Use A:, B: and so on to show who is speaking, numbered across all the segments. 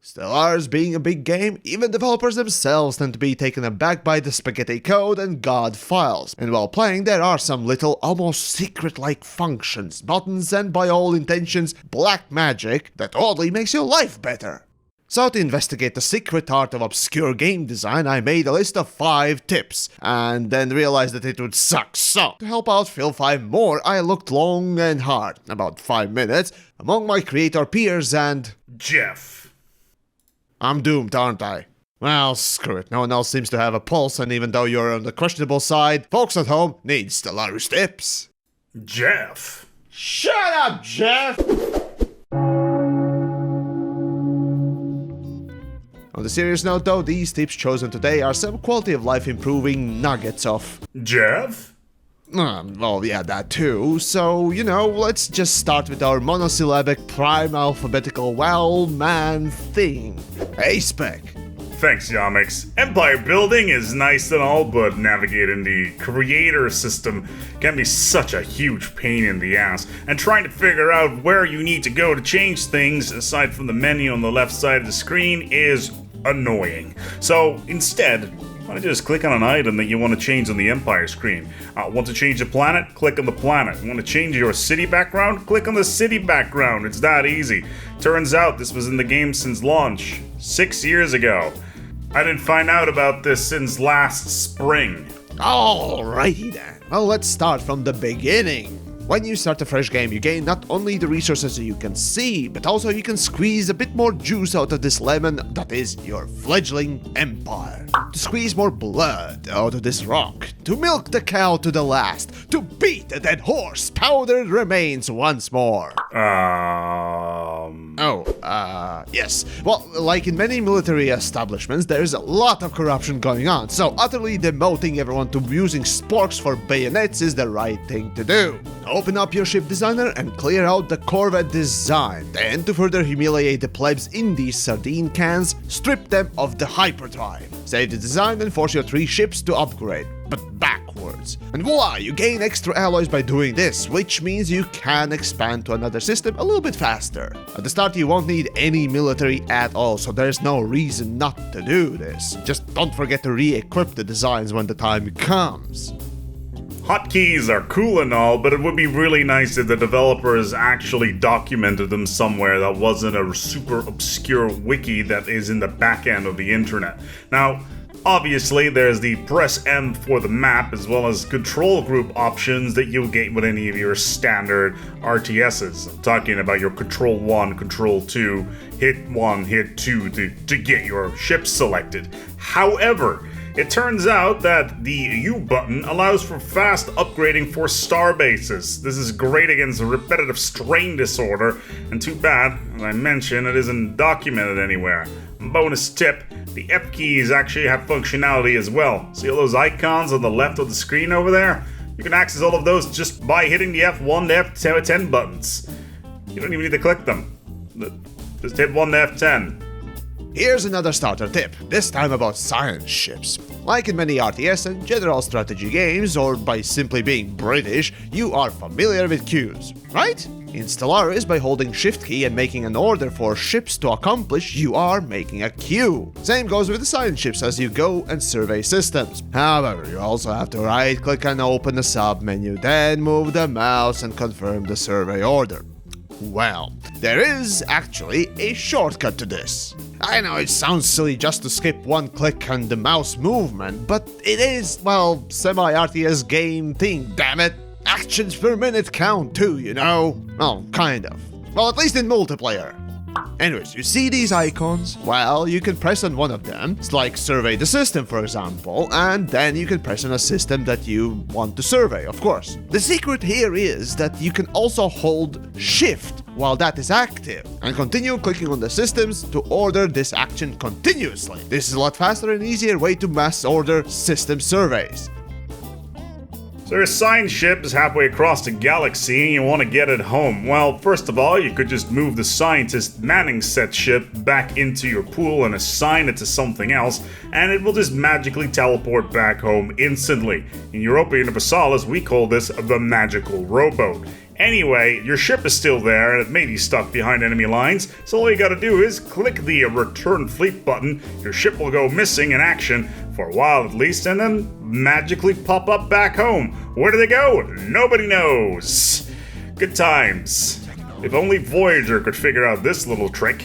A: Stellaris being a big game, even developers themselves tend to be taken aback by the spaghetti code and God files, and while playing there are some little almost secret-like functions, buttons and by all intentions black magic that oddly makes your life better. So to investigate the secret art of obscure game design, I made a list of 5 tips, and then realized that it would suck. So, to help out fill 5 more, I looked long and hard, about 5 minutes, among my creator peers and...
B: Jeff.
A: I'm doomed, aren't I? Well, screw it, no one else seems to have a pulse, and even though you're on the questionable side, folks at home need Stellaris tips.
B: Jeff.
A: Shut up, Jeff! On the serious note though, these tips chosen today are some quality of life improving nuggets of...
B: Jeff?
A: Well, yeah, that too. So, let's just start with our monosyllabic prime alphabetical man thing. Hey, Spec.
B: Thanks, TheYamiks. Empire building is nice and all, but navigating the creator system can be such a huge pain in the ass. And trying to figure out where you need to go to change things, aside from the menu on the left side of the screen, is annoying. So, instead, why don't you just click on an item that you want to change on the Empire screen? Want to change a planet? Click on the planet. Want to change your city background? Click on the city background. It's that easy. Turns out this was in the game since launch, 6 years ago. I didn't find out about this since last spring.
A: Alrighty then. Well, let's start from the beginning. When you start a fresh game, you gain not only the resources you can see, but also you can squeeze a bit more juice out of this lemon that is your fledgling empire. To squeeze more blood out of this rock, to milk the cow to the last, to beat the dead horse, powdered remains once more. Yes. Well, like in many military establishments, there's a lot of corruption going on, so utterly demoting everyone to using sporks for bayonets is the right thing to do. Open up your ship designer and clear out the Corvette design. Then, to further humiliate the plebs in these sardine cans, strip them of the hyperdrive. Save the design and force your 3 ships to upgrade, but backwards. And voila, you gain extra alloys by doing this, which means you can expand to another system a little bit faster. At the start you won't need any military at all, so there's no reason not to do this. Just don't forget to re-equip the designs when the time comes.
B: Hotkeys are cool and all, but it would be really nice if the developers actually documented them somewhere that wasn't a super obscure wiki that is in the back end of the internet. Now, obviously, there's the press M for the map, as well as control group options that you'll get with any of your standard RTSs. I'm talking about your control 1, control 2, hit 1, hit 2 to get your ship selected. However, it turns out that the U button allows for fast upgrading for star bases. This is great against repetitive strain disorder, and too bad, as I mentioned, it isn't documented anywhere. Bonus tip, the F keys actually have functionality as well. See all those icons on the left of the screen over there? You can access all of those just by hitting the F1 to F10 buttons. You don't even need to click them. Just hit 1 to F10.
A: Here's another starter tip, this time about science ships. Like in many RTS and general strategy games, or by simply being British, you are familiar with queues, right? In Stellaris, by holding shift key and making an order for ships to accomplish, you are making a queue. Same goes with the science ships as you go and survey systems. However, you also have to right click and open the sub menu, then move the mouse and confirm the survey order. Well, there is actually a shortcut to this. I know it sounds silly just to skip one click on the mouse movement, but it is, well, semi-RTS game thing, damn it. Actions per minute count too, Well, kind of. Well, at least in multiplayer. Anyways, you see these icons? Well, you can press on one of them, it's like survey the system for example, and then you can press on a system that you want to survey, of course. The secret here is that you can also hold shift while that is active, and continue clicking on the systems to order this action continuously. This is a lot faster and easier way to mass order system surveys.
B: So your science ship is halfway across the galaxy and you want to get it home. Well, first of all, you could just move the scientist manning set ship back into your pool and assign it to something else, and it will just magically teleport back home instantly. In Europa Universalis, we call this the magical rowboat. Anyway, your ship is still there and it may be stuck behind enemy lines, so all you gotta do is click the return fleet button. Your ship will go missing in action, for a while at least, and then magically pop up back home. Where do they go? Nobody knows. Good times. If only Voyager could figure out this little trick.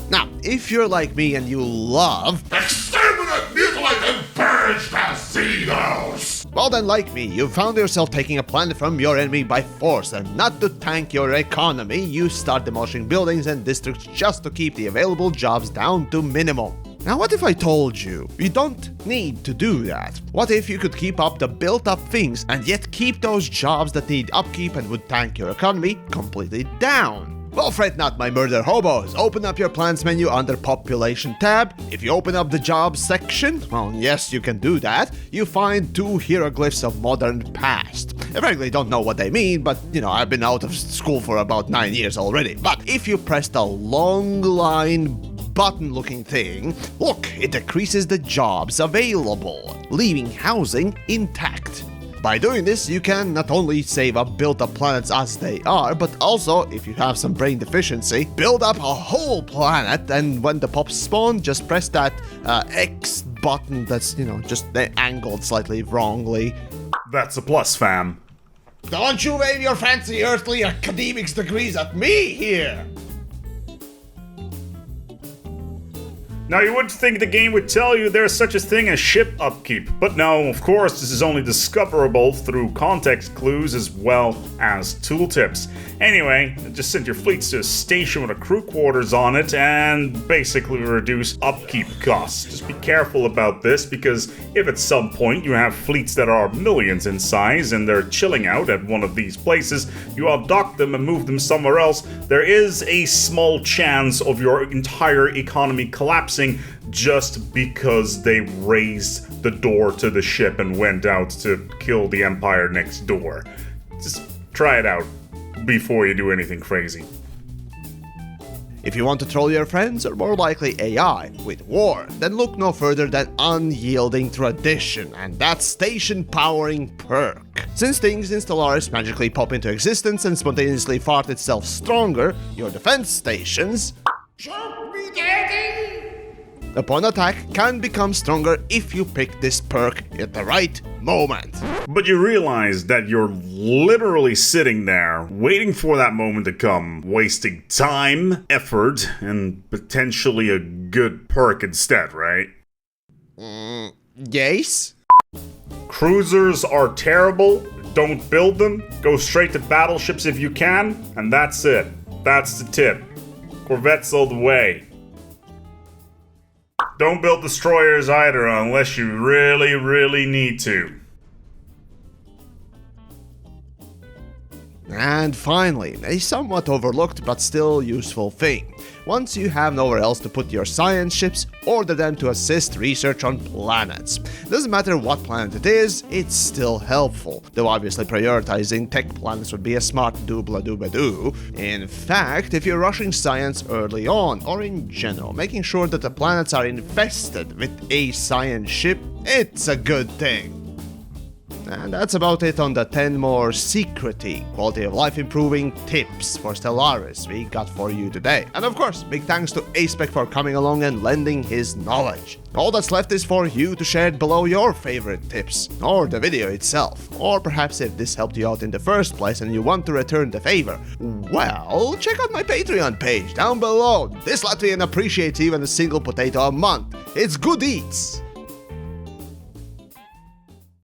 A: Now, if you're like me and you love
C: Exterminate, mutilate, and purge casinos!
A: well then, like me, you found yourself taking a planet from your enemy by force, and not to tank your economy, you start demolishing buildings and districts just to keep the available jobs down to minimum. Now what if I told you don't need to do that? What if you could keep up the built-up things and yet keep those jobs that need upkeep and would tank your economy completely down? Well, fret not, my murder hobos. Open up your plans menu under Population tab. If you open up the Jobs section, well, yes, you can do that, you find 2 hieroglyphs of modern past. I frankly don't know what they mean, but, I've been out of school for about 9 years already. But if you press the long line button-looking thing, look, it decreases the jobs available, leaving housing intact. By doing this, you can not only save up built-up planets as they are, but also, if you have some brain deficiency, build up a whole planet, and when the pops spawn, just press that X button that's, just angled slightly wrongly.
B: That's a plus, fam.
A: Don't you wave your fancy earthly academics degrees at me here!
B: Now, you would think the game would tell you there's such a thing as ship upkeep, but no, of course, this is only discoverable through context clues as well as tooltips. Anyway, just send your fleets to a station with a crew quarters on it and basically reduce upkeep costs. Just be careful about this, because if at some point you have fleets that are millions in size and they're chilling out at one of these places, you dock them and move them somewhere else, there is a small chance of your entire economy collapsing just because they raised the door to the ship and went out to kill the empire next door. Just try it out before you do anything crazy.
A: If you want to troll your friends, or more likely AI, with war, then look no further than Unyielding Tradition and that station powering perk. Since things in Stellaris magically pop into existence and spontaneously fart itself stronger, your defense stations,
C: Choke me, daddy!
A: upon attack, can become stronger if you pick this perk at the right moment.
B: But you realize that you're literally sitting there, waiting for that moment to come, wasting time, effort, and potentially a good perk instead, right?
A: Yes?
B: Cruisers are terrible, don't build them, go straight to battleships if you can, and that's it. That's the tip. Corvettes all the way. Don't build destroyers either unless you really, really need to.
A: And finally, a somewhat overlooked but still useful thing. Once you have nowhere else to put your science ships, order them to assist research on planets. Doesn't matter what planet it is, it's still helpful, though obviously prioritizing tech planets would be a smart doobla-dooba-doo. In fact, if you're rushing science early on, or in general, making sure that the planets are infested with a science ship, it's a good thing. And that's about it on the 10 more secrety, quality of life improving tips for Stellaris we got for you today. And of course, big thanks to Aspec for coming along and lending his knowledge. All that's left is for you to share below your favorite tips, or the video itself, or perhaps if this helped you out in the first place and you want to return the favor, well, check out my Patreon page down below. This Latvian appreciates even a single potato a month. It's good eats.